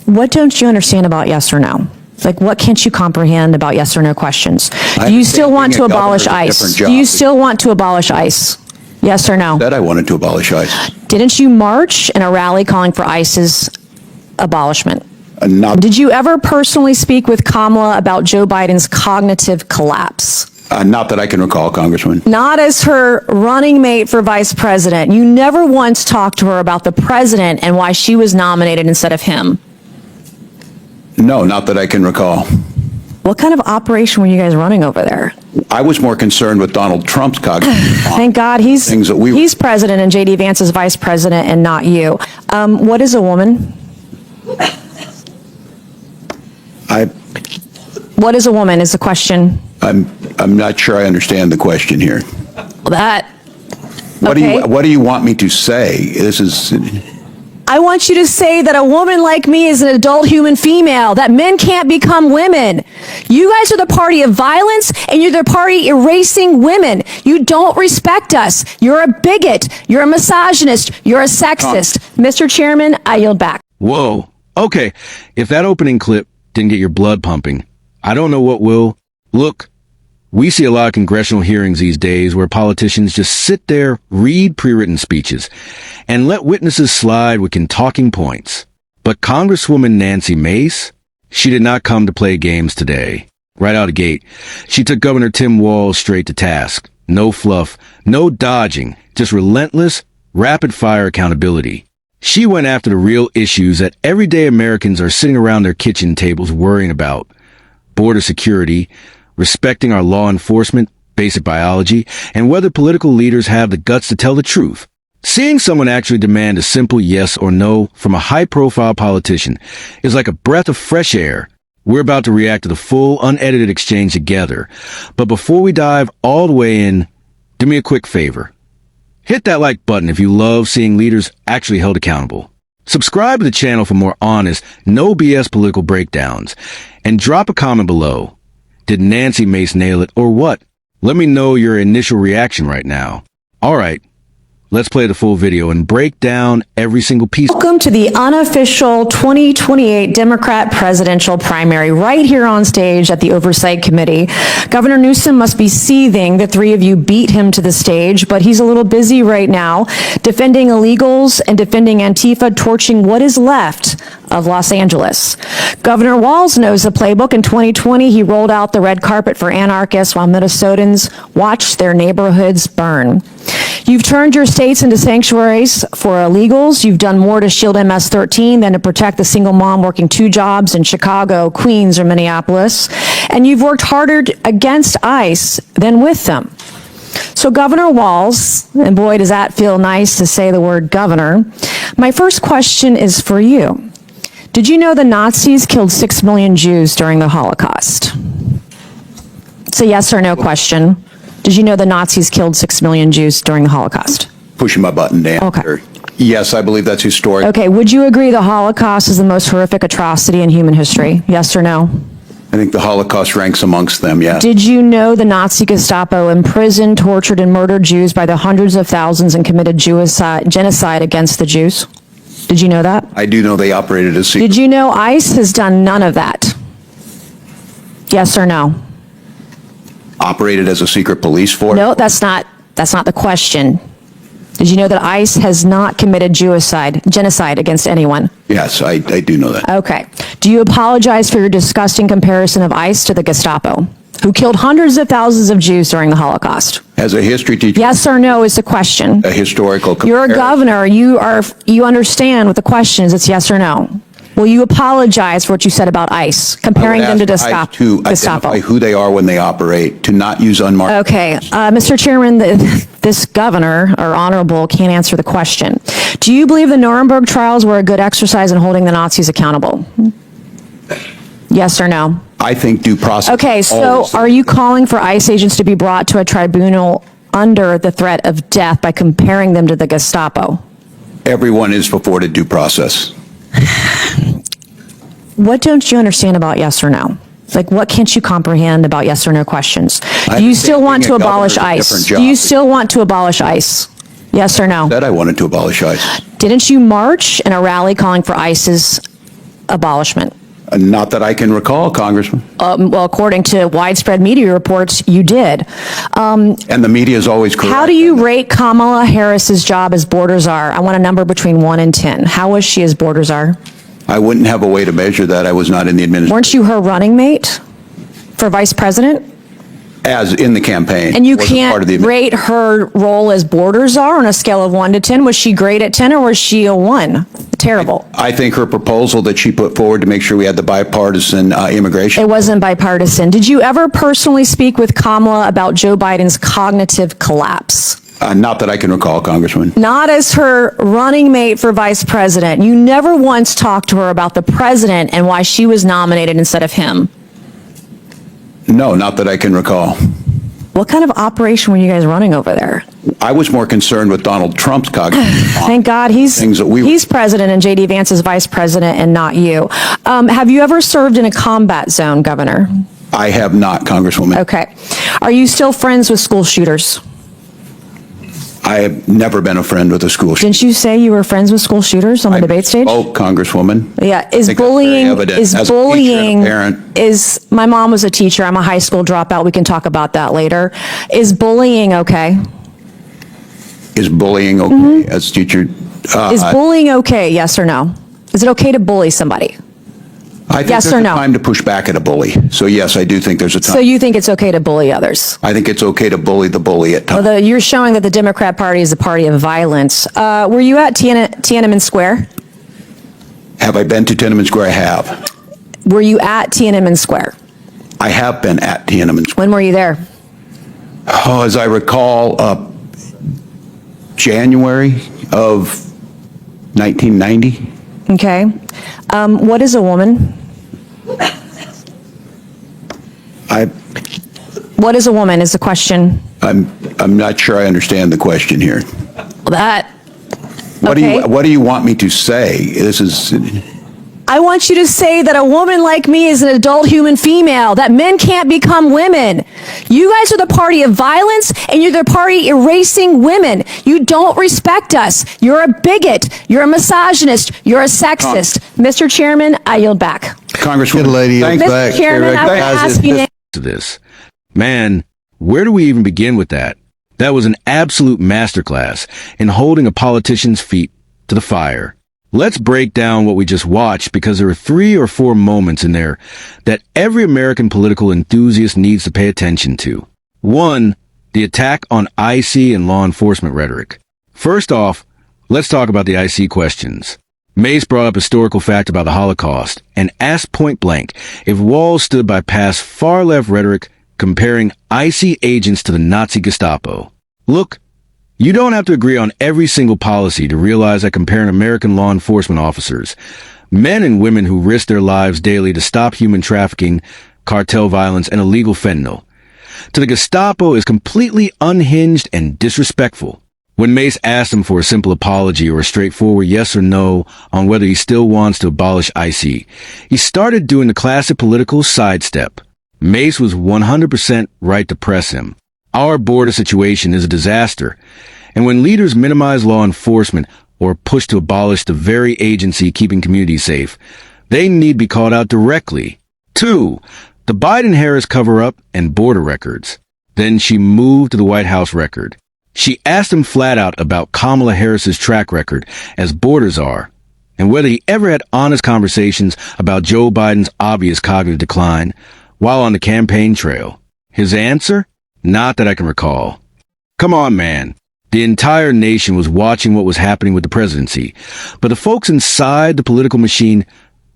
What don't you understand about yes or no? Like, what can't you comprehend about yes or no questions? Do you still want to abolish ICE? Do you still want to abolish ICE? Yes or no? That I wanted to abolish ICE. Didn't you march in a rally calling for ICE's abolishment? Did you ever personally speak with Kamala about Joe Biden's cognitive collapse? Not that I can recall, Congressman. Not as her running mate for vice president. You never once talked to her about the president and why she was nominated instead of him. No, not that I can recall. What kind of operation were you guys running over there? I was more concerned with Donald Trump's cognitive. Thank God he's president and J.D. Vance is vice president and not you. What is a woman? What is a woman is the question. I'm not sure I understand the question here. What do you want me to say? I want you to say that a woman like me is an adult human female, that men can't become women. You guys are the party of violence, and you're the party erasing women. You don't respect us. You're a bigot. You're a misogynist. You're a sexist. Mr. Chairman, I yield back. Whoa. Okay. If that opening clip didn't get your blood pumping, I don't know what will. Look, we see a lot of congressional hearings these days where politicians just sit there, read pre-written speeches, and let witnesses slide with talking points. But Congresswoman Nancy Mace, she did not come to play games today. Right out of the gate, she took Governor Tim Walz straight to task. No fluff, no dodging, just relentless, rapid-fire accountability. She went after the real issues that everyday Americans are sitting around their kitchen tables worrying about. Border security, respecting our law enforcement, basic biology, and whether political leaders have the guts to tell the truth. Seeing someone actually demand a simple yes or no from a high-profile politician is like a breath of fresh air. We're about to react to the full, unedited exchange together. But before we dive all the way in, do me a quick favor. Hit that like button if you love seeing leaders actually held accountable. Subscribe to the channel for more honest, no BS political breakdowns. And drop a comment below. Did Nancy Mace nail it or what? Let me know your initial reaction right now. All right, let's play the full video and break down every single piece. Welcome to the unofficial 2028 Democrat presidential primary right here on stage at the Oversight Committee. Governor Newsom must be seething. The three of you beat him to the stage, but he's a little busy right now defending illegals and defending Antifa, torching what is left of Los Angeles. Governor Walz knows the playbook. In 2020, he rolled out the red carpet for anarchists while Minnesotans watched their neighborhoods burn. You've turned your states into sanctuaries for illegals. You've done more to shield MS-13 than to protect the single mom working 2 jobs in Chicago, Queens, or Minneapolis. And you've worked harder against ICE than with them. So Governor Walz, and boy, does that feel nice to say the word governor, my first question is for you. Did you know the Nazis killed 6 million Jews during the Holocaust? It's a yes or no question. Did you know the Nazis killed 6 million Jews during the Holocaust? Pushing my button down. Okay. Yes, I believe that's historic. Okay, would you agree the Holocaust is the most horrific atrocity in human history? Yes or no? I think the Holocaust ranks amongst them, yes. Did you know the Nazi Gestapo imprisoned, tortured, and murdered Jews by the hundreds of thousands and committed genocide against the Jews? Did you know that? I do know they operated as secret. Did you know ICE has done none of that? Yes or no? Operated as a secret police force? No, that's not the question. Did you know that ICE has not committed genocide against anyone? Yes, I do know that. Okay. Do you apologize for your disgusting comparison of ICE to the Gestapo, who killed hundreds of thousands of Jews during the Holocaust? As a history teacher. Yes or no is the question. A historical comparison. You're a governor. You understand what the question is. It's yes or no. Will you apologize for what you said about ICE, comparing them to Gestapo? To identify who they are when they operate, to not use unmarked. Okay. Mr. Chairman, this governor, or honorable, can't answer the question. Do you believe the Nuremberg trials were a good exercise in holding the Nazis accountable? Yes or no? I think due process. Okay, so are you calling for ICE agents to be brought to a tribunal under the threat of death by comparing them to the Gestapo? Everyone is afforded due process. What don't you understand about yes or no? Like, what can't you comprehend about yes or no questions? Do you still want to abolish ICE? Do you still want to abolish ICE? Yes or no? That I wanted to abolish ICE. Didn't you march in a rally calling for ICE's abolishment? Not that I can recall, Congressman. Well, according to widespread media reports, you did. And the media is always correct. How do you rate Kamala Harris's job as border czar? I want a number between 1 and 10. How was she as border czar? I wouldn't have a way to measure that. I was not in the administration. Weren't you her running mate for vice president? As in the campaign. And you Wasn't part of the can't rate her role as border czar on a scale of 1 to 10. Was she great at 10 or was she a 1? Terrible. I think her proposal that she put forward to make sure we had the bipartisan immigration. It wasn't bipartisan. Did you ever personally speak with Kamala about Joe Biden's cognitive collapse? Not that I can recall, Congressman. Not as her running mate for vice president. You never once talked to her about the president and why she was nominated instead of him. No, not that I can recall. What kind of operation were you guys running over there? I was more concerned with Donald Trump's cognitive. Thank God he's president and J.D. Vance is vice president and not you. Have you ever served in a combat zone, Governor? I have not, Congresswoman. Okay. Are you still friends with school shooters? I have never been a friend with a school shooter. Didn't you say you were friends with school shooters on the debate stage? Oh, Congresswoman. Yeah. I think that's very evident. As a teacher and a parent. My mom was a teacher. I'm a high school dropout. We can talk about that later. Is bullying okay? Is bullying okay as a teacher? Is bullying okay? Yes or no? Is it okay to bully somebody? I think Yes there's or a no? time to push back at a bully. So yes, I do think there's a time. So you think it's okay to bully others? I think it's okay to bully the bully at times. Well, you're showing that the Democrat Party is a party of violence. Were you at Tiananmen Square? Have I been to Tiananmen Square? I have. Were you at Tiananmen Square? I have been at Tiananmen Square. When were you there? Oh, as I recall, January of 1990. Okay. What is a woman? What is a woman is the question. I'm not sure I understand the question here. That. What Okay. do you want me to say? This is. I want you to say that a woman like me is an adult human female, that men can't become women. You guys are the party of violence, and you're the party erasing women. You don't respect us. You're a bigot. You're a misogynist. You're a sexist. Mr. Chairman, I yield back. Congresswoman, lady, thanks. Mr. Chairman, I will ask you. To this. Man, where do we even begin with that? That was an absolute masterclass in holding a politician's feet to the fire. Let's break down what we just watched because there are 3 or 4 moments in there that every American political enthusiast needs to pay attention to. 1, the attack on IC and law enforcement rhetoric. First off, let's talk about the IC questions. Mace brought up historical fact about the Holocaust and asked point blank if Walz stood by past far-left rhetoric comparing IC agents to the Nazi Gestapo. Look, you don't have to agree on every single policy to realize that comparing American law enforcement officers, men and women who risk their lives daily to stop human trafficking, cartel violence, and illegal fentanyl, to the Gestapo is completely unhinged and disrespectful. When Mace asked him for a simple apology or a straightforward yes or no on whether he still wants to abolish IC, he started doing the classic political sidestep. Mace was 100% right to press him. Our border situation is a disaster, and when leaders minimize law enforcement or push to abolish the very agency keeping communities safe, they need to be called out directly. 2, the Biden-Harris cover-up and border records. Then she moved to the White House record. She asked him flat out about Kamala Harris's track record as border czar, and whether he ever had honest conversations about Joe Biden's obvious cognitive decline while on the campaign trail. His answer? Not that I can recall. Come on, man. The entire nation was watching what was happening with the presidency, but the folks inside the political machine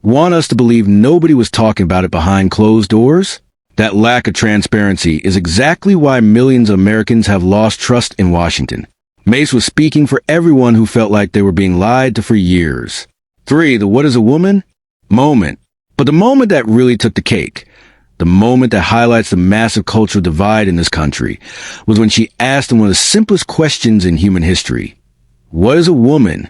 want us to believe nobody was talking about it behind closed doors. That lack of transparency is exactly why millions of Americans have lost trust in Washington. Mace was speaking for everyone who felt like they were being lied to for years. 3, the what is a woman? Moment. But the moment that really took the cake, the moment that highlights the massive cultural divide in this country, was when she asked him one of the simplest questions in human history. What is a woman?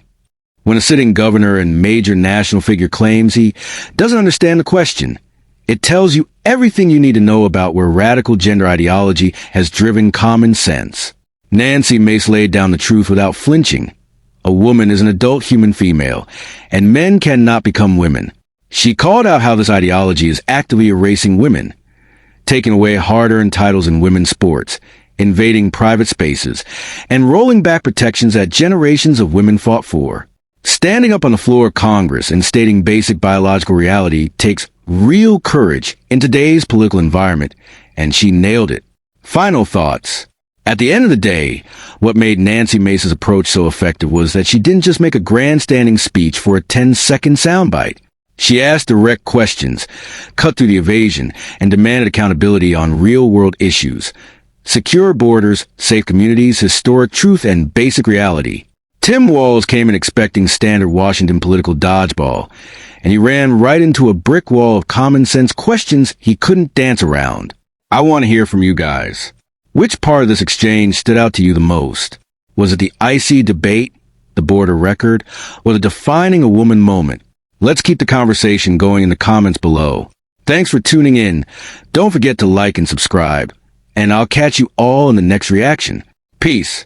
When a sitting governor and major national figure claims he doesn't understand the question, it tells you everything you need to know about where radical gender ideology has driven common sense. Nancy Mace laid down the truth without flinching. A woman is an adult human female, and men cannot become women. She called out how this ideology is actively erasing women, taking away hard-earned titles in women's sports, invading private spaces, and rolling back protections that generations of women fought for. Standing up on the floor of Congress and stating basic biological reality takes real courage in today's political environment, and she nailed it. Final thoughts. At the end of the day, what made Nancy Mace's approach so effective was that she didn't just make a grandstanding speech for a 10-second soundbite. She asked direct questions, cut through the evasion, and demanded accountability on real-world issues. Secure borders, safe communities, historic truth, and basic reality. Tim Walz came in expecting standard Washington political dodgeball, and he ran right into a brick wall of common-sense questions he couldn't dance around. I want to hear from you guys. Which part of this exchange stood out to you the most? Was it the icy debate, the border record, or the defining a woman moment? Let's keep the conversation going in the comments below. Thanks for tuning in. Don't forget to like and subscribe. And I'll catch you all in the next reaction. Peace.